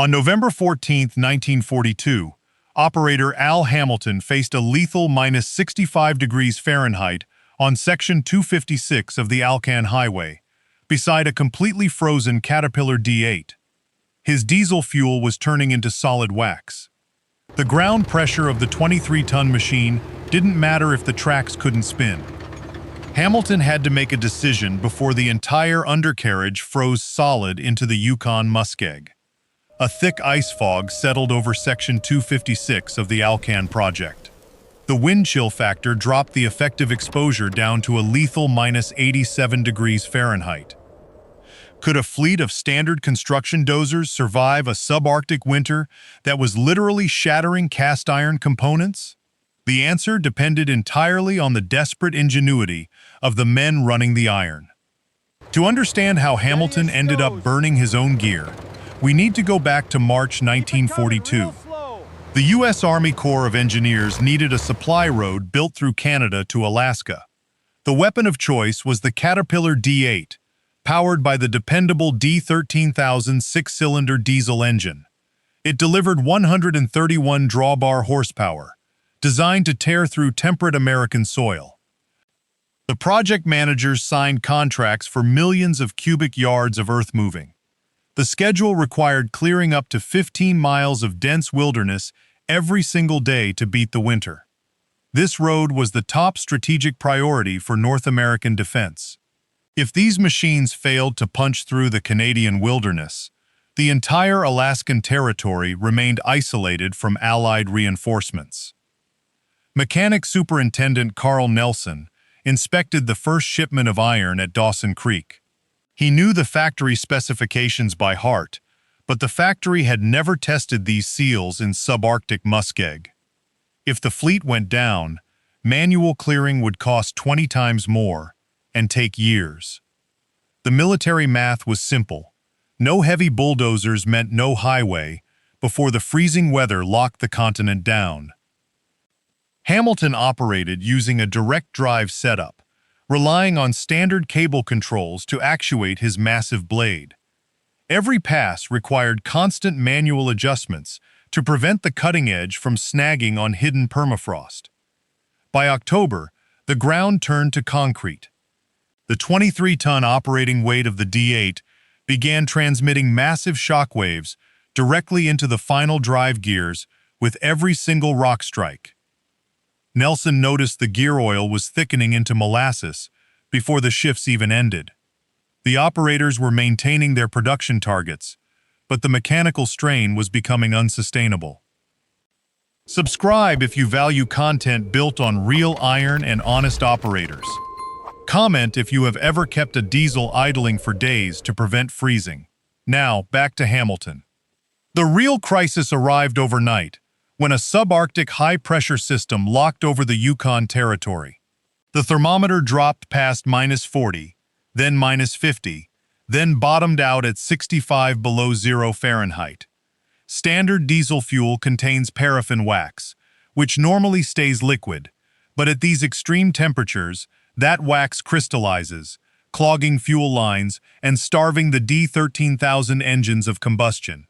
On November 14, 1942, operator Al Hamilton faced a lethal minus 65 degrees Fahrenheit on Section 256 of the Alcan Highway, beside a completely frozen Caterpillar D8. His diesel fuel was turning into solid wax. The ground pressure of the 23-ton machine didn't matter if the tracks couldn't spin. Hamilton had to make a decision before the entire undercarriage froze solid into the Yukon muskeg. A thick ice fog settled over Section 256 of the Alcan project. The wind chill factor dropped the effective exposure down to a lethal minus 87 degrees Fahrenheit. Could a fleet of standard construction dozers survive a subarctic winter that was literally shattering cast iron components? The answer depended entirely on the desperate ingenuity of the men running the iron. To understand how Hamilton ended up burning his own gear, we need to go back to March 1942. The U.S. Army Corps of Engineers needed a supply road built through Canada to Alaska. The weapon of choice was the Caterpillar D8, powered by the dependable D13000 six-cylinder diesel engine. It delivered 131 drawbar horsepower, designed to tear through temperate American soil. The project managers signed contracts for millions of cubic yards of earth moving. The schedule required clearing up to 15 miles of dense wilderness every single day to beat the winter. This road was the top strategic priority for North American defense. If these machines failed to punch through the Canadian wilderness, the entire Alaskan territory remained isolated from Allied reinforcements. Mechanic Superintendent Carl Nelson inspected the first shipment of iron at Dawson Creek. He knew the factory specifications by heart, but the factory had never tested these seals in subarctic muskeg. If the fleet went down, manual clearing would cost 20 times more and take years. The military math was simple. No heavy bulldozers meant no highway before the freezing weather locked the continent down. Hamilton operated using a direct drive setup, relying on standard cable controls to actuate his massive blade. Every pass required constant manual adjustments to prevent the cutting edge from snagging on hidden permafrost. By October, the ground turned to concrete. The 23-ton operating weight of the D8 began transmitting massive shock waves directly into the final drive gears with every single rock strike. Nelson noticed the gear oil was thickening into molasses before the shifts even ended. The operators were maintaining their production targets, but the mechanical strain was becoming unsustainable. Subscribe if you value content built on real iron and honest operators. Comment if you have ever kept a diesel idling for days to prevent freezing. Now, back to Hamilton. The real crisis arrived overnight, when a subarctic high-pressure system locked over the Yukon territory. The thermometer dropped past minus 40, then minus 50, then bottomed out at 65 below zero Fahrenheit. Standard diesel fuel contains paraffin wax, which normally stays liquid, but at these extreme temperatures, that wax crystallizes, clogging fuel lines and starving the D13000 engines of combustion.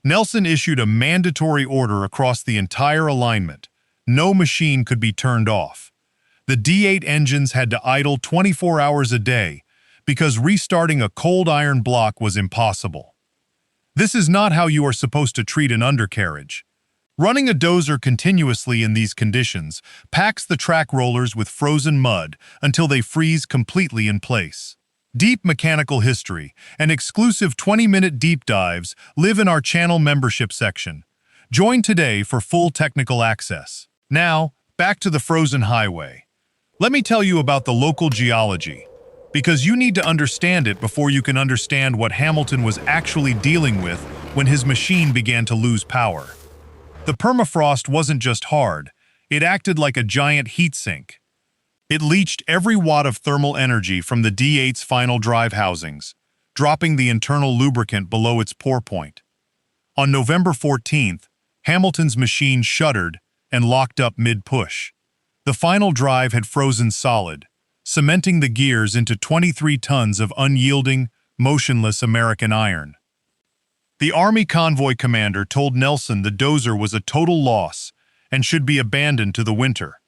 Nelson issued a mandatory order across the entire alignment. No machine could be turned off. The D8 engines had to idle 24 hours a day because restarting a cold iron block was impossible. This is not how you are supposed to treat an undercarriage. Running a dozer continuously in these conditions packs the track rollers with frozen mud until they freeze completely in place. Deep mechanical history and exclusive 20-minute deep dives live in our channel membership section. Join today for full technical access. Now, back to the frozen highway. Let me tell you about the local geology, because you need to understand it before you can understand what Hamilton was actually dealing with when his machine began to lose power. The permafrost wasn't just hard, it acted like a giant heat sink. It leached every watt of thermal energy from the D8's final drive housings, dropping the internal lubricant below its pour point. On November 14th, Hamilton's machine shuddered and locked up mid-push. The final drive had frozen solid, cementing the gears into 23 tons of unyielding, motionless American iron. The Army convoy commander told Nelson the dozer was a total loss and should be abandoned to the winter.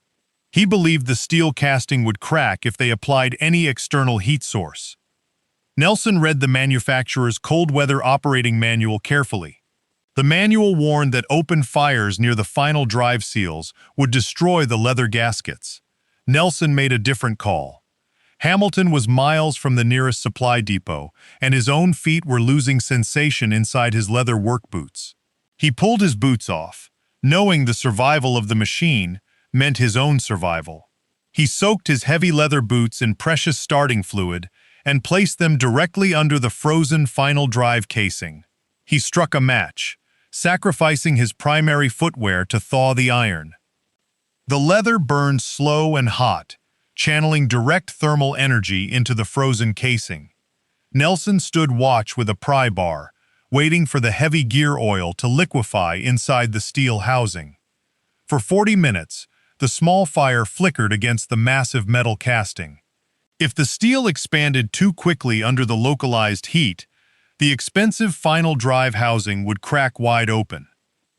He believed the steel casting would crack if they applied any external heat source. Nelson read the manufacturer's cold weather operating manual carefully. The manual warned that open fires near the final drive seals would destroy the leather gaskets. Nelson made a different call. Hamilton was miles from the nearest supply depot, and his own feet were losing sensation inside his leather work boots. He pulled his boots off, knowing the survival of the machine meant his own survival. He soaked his heavy leather boots in precious starting fluid and placed them directly under the frozen final drive casing. He struck a match, sacrificing his primary footwear to thaw the iron. The leather burned slow and hot, channeling direct thermal energy into the frozen casing. Nelson stood watch with a pry bar, waiting for the heavy gear oil to liquefy inside the steel housing. For 40 minutes, the small fire flickered against the massive metal casting. If the steel expanded too quickly under the localized heat, the expensive final drive housing would crack wide open.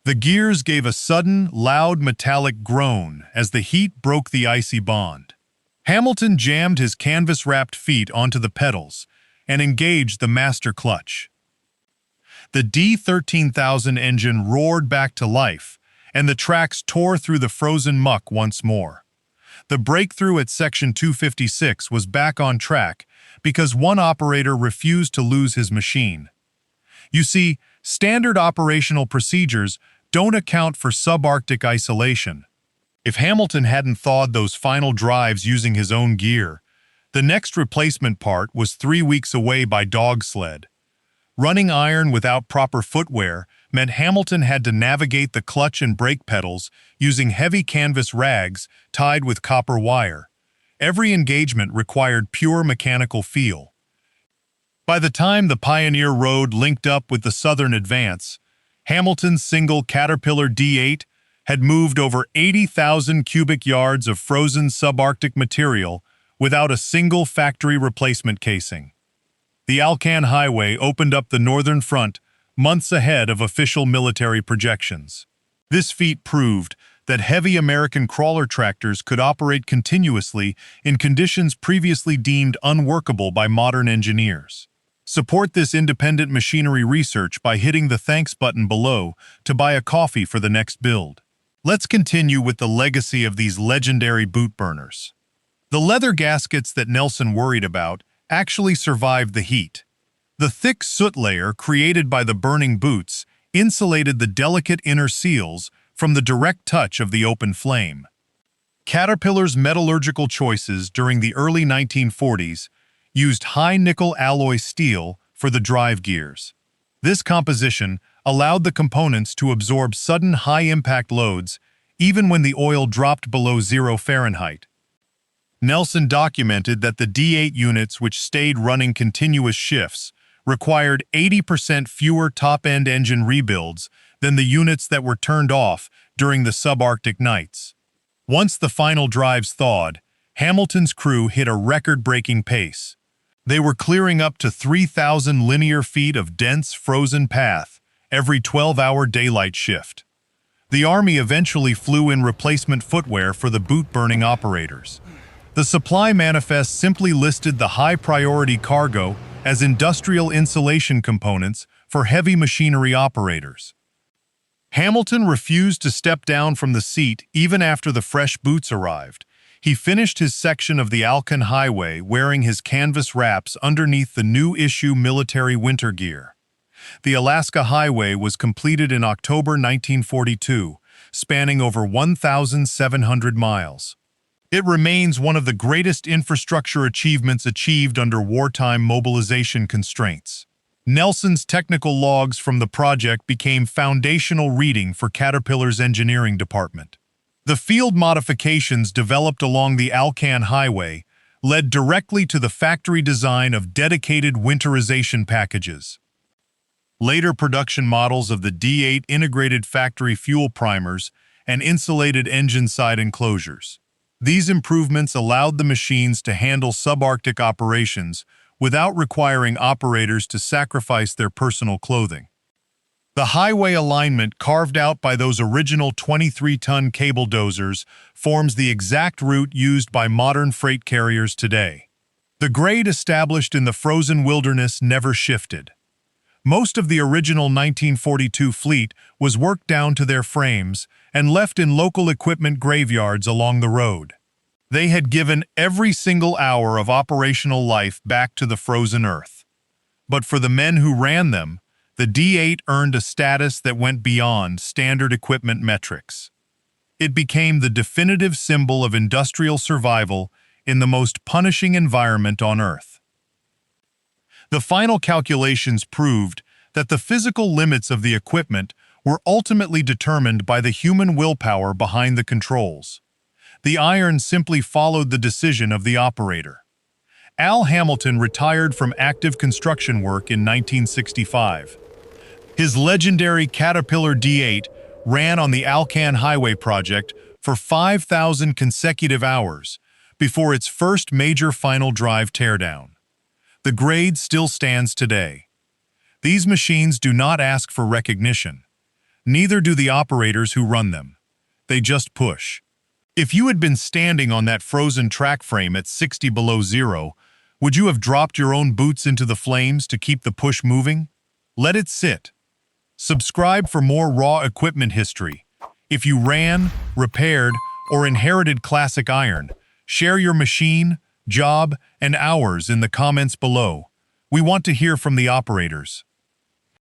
The gears gave a sudden, loud metallic groan as the heat broke the icy bond. Hamilton jammed his canvas-wrapped feet onto the pedals and engaged the master clutch. The D13000 engine roared back to life, and the tracks tore through the frozen muck once more. The breakthrough at Section 256 was back on track because one operator refused to lose his machine. You see, standard operational procedures don't account for subarctic isolation. If Hamilton hadn't thawed those final drives using his own gear, the next replacement part was 3 weeks away by dog sled. Running iron without proper footwear meant Hamilton had to navigate the clutch and brake pedals using heavy canvas rags tied with copper wire. Every engagement required pure mechanical feel. By the time the Pioneer Road linked up with the Southern Advance, Hamilton's single Caterpillar D8 had moved over 80,000 cubic yards of frozen subarctic material without a single factory replacement casing. The Alcan Highway opened up the northern front months ahead of official military projections. This feat proved that heavy American crawler tractors could operate continuously in conditions previously deemed unworkable by modern engineers. Support this independent machinery research by hitting the thanks button below to buy a coffee for the next build. Let's continue with the legacy of these legendary boot burners. The leather gaskets that Nelson worried about actually survived the heat. The thick soot layer created by the burning boots insulated the delicate inner seals from the direct touch of the open flame. Caterpillar's metallurgical choices during the early 1940s used high-nickel alloy steel for the drive gears. This composition allowed the components to absorb sudden high-impact loads even when the oil dropped below 0 Fahrenheit. Nelson documented that the D8 units which stayed running continuous shifts required 80% fewer top-end engine rebuilds than the units that were turned off during the subarctic nights. Once the final drives thawed, Hamilton's crew hit a record-breaking pace. They were clearing up to 3,000 linear feet of dense, frozen path every 12-hour daylight shift. The Army eventually flew in replacement footwear for the boot-burning operators. The supply manifest simply listed the high-priority cargo as industrial insulation components for heavy machinery operators. Hamilton refused to step down from the seat even after the fresh boots arrived. He finished his section of the Alcan Highway wearing his canvas wraps underneath the new-issue military winter gear. The Alaska Highway was completed in October 1942, spanning over 1,700 miles. It remains one of the greatest infrastructure achievements achieved under wartime mobilization constraints. Nelson's technical logs from the project became foundational reading for Caterpillar's engineering department. The field modifications developed along the Alcan Highway led directly to the factory design of dedicated winterization packages. Later production models of the D8 integrated factory fuel primers and insulated engine side enclosures. These improvements allowed the machines to handle subarctic operations without requiring operators to sacrifice their personal clothing. The highway alignment carved out by those original 23-ton cable dozers forms the exact route used by modern freight carriers today. The grade established in the frozen wilderness never shifted. Most of the original 1942 fleet was worked down to their frames and left in local equipment graveyards along the road. They had given every single hour of operational life back to the frozen earth. But for the men who ran them, the D8 earned a status that went beyond standard equipment metrics. It became the definitive symbol of industrial survival in the most punishing environment on Earth. The final calculations proved that the physical limits of the equipment were ultimately determined by the human willpower behind the controls. The iron simply followed the decision of the operator. Al Hamilton retired from active construction work in 1965. His legendary Caterpillar D8 ran on the Alcan Highway project for 5,000 consecutive hours before its first major final drive teardown. The grade still stands today. These machines do not ask for recognition. Neither do the operators who run them. They just push. If you had been standing on that frozen track frame at 60 below zero, would you have dropped your own boots into the flames to keep the push moving? Let it sit. Subscribe for more raw equipment history. If you ran, repaired, or inherited classic iron, share your machine, job, and hours in the comments below. We want to hear from the operators.